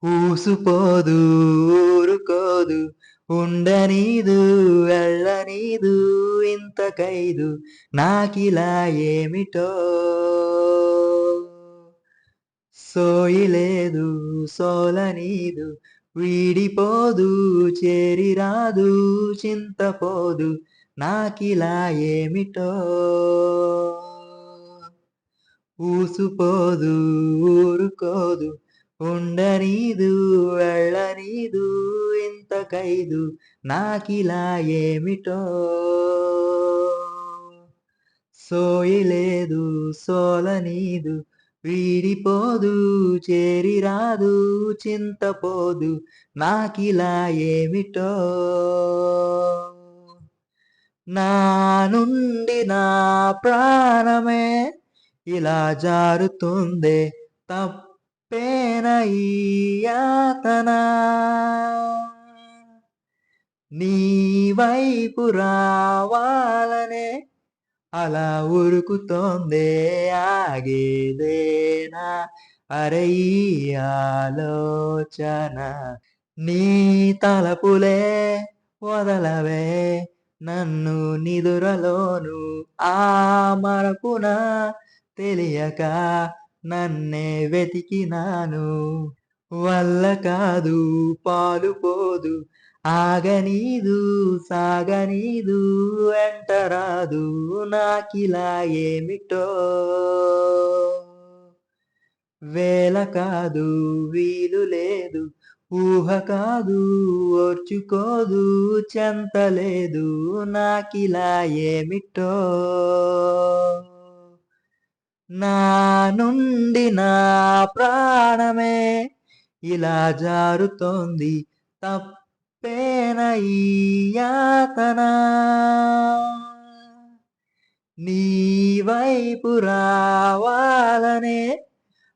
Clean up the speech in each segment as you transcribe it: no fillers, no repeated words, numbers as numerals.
ఊసుపోదు ఊరుకోదు ఉండనీదు వెళ్ళనీదు ఇంత ఖైదు నాకిలా ఏమిటో సోయిలేదు సోలనీదు వీడిపోదు చేరిరాదు చింతపోదు నాకిలా ఏమిటో ఊసుపోదు ఊరుకోదు ఉండనీదు వెళ్ళనీదు ఇంత ఖైదు నాకిలా ఏమిటో సోయిలేదు సోలనీదు వీడిపోదు చేరిరాదు చింతపోదు నాకిలా ఏమిటో నా నుండి నా ప్రాణమే ఇలా జారుతుందే తప్పేన ఈ యాతన నీ వైపు రావాలనే అలా ఉరుకుతోందే ఆగేదేనా అరే ఈ ఆలోచన నీ తలపులే వదలవే నన్ను నిదురలోను ఆ మరపున తెలియక నన్నే వెతికినాను వల్ల కాదు పాలుపోదు ఆగనీదు సాగనీదు ఎంటరాదు నాకిలా ఏమిటో వేల కాదు వీలు లేదు ఊహ కాదు ఓర్చుకోదు చెంతలేదు నాకిలా ఏమిటో నా నుండి నా ప్రాణమే ఇలా జారుతోంది తప్పేన ఈ యాతన నీ వైపు రావాలనే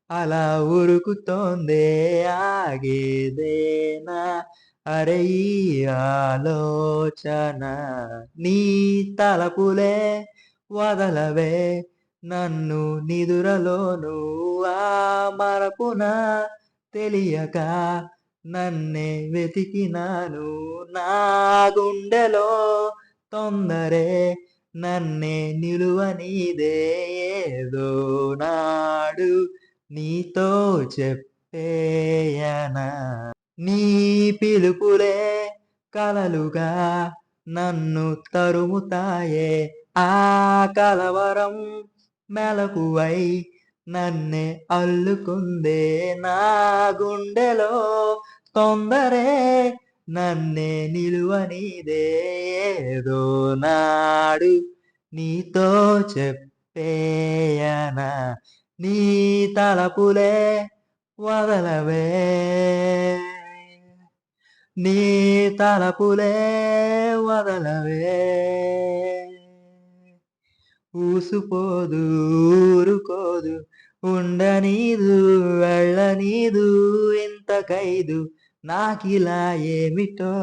అలా ఉరుకుతోందే ఆగేదేనా అరే ఈ ఆలోచన నీ తలపులే వదలవే నన్ను నిదురలోను ఆ మరపున తెలియక నన్నే వెతికినాను నా గుండెలో తొందరే నన్నే నిలువనీదే ఏదో నాడు నీతో చెప్పేయనా నీ పిలుపులే కలలుగా నన్ను తరుముతాయే ఆ కలవరం మెలకువై నన్నే అల్లుకుందే నా గుండెలో తొందరే నన్నే నిలువనీదే ఏదో నాడు నీతో చెప్పేయనా నీ తలపులే వదలవే నీ తలపులే వదలవే ఊసుపోదు ఊరుకోదు ఉండనీదు వెళ్ళనీదు ఇంత ఖైదు నాకిలా ఏమిటో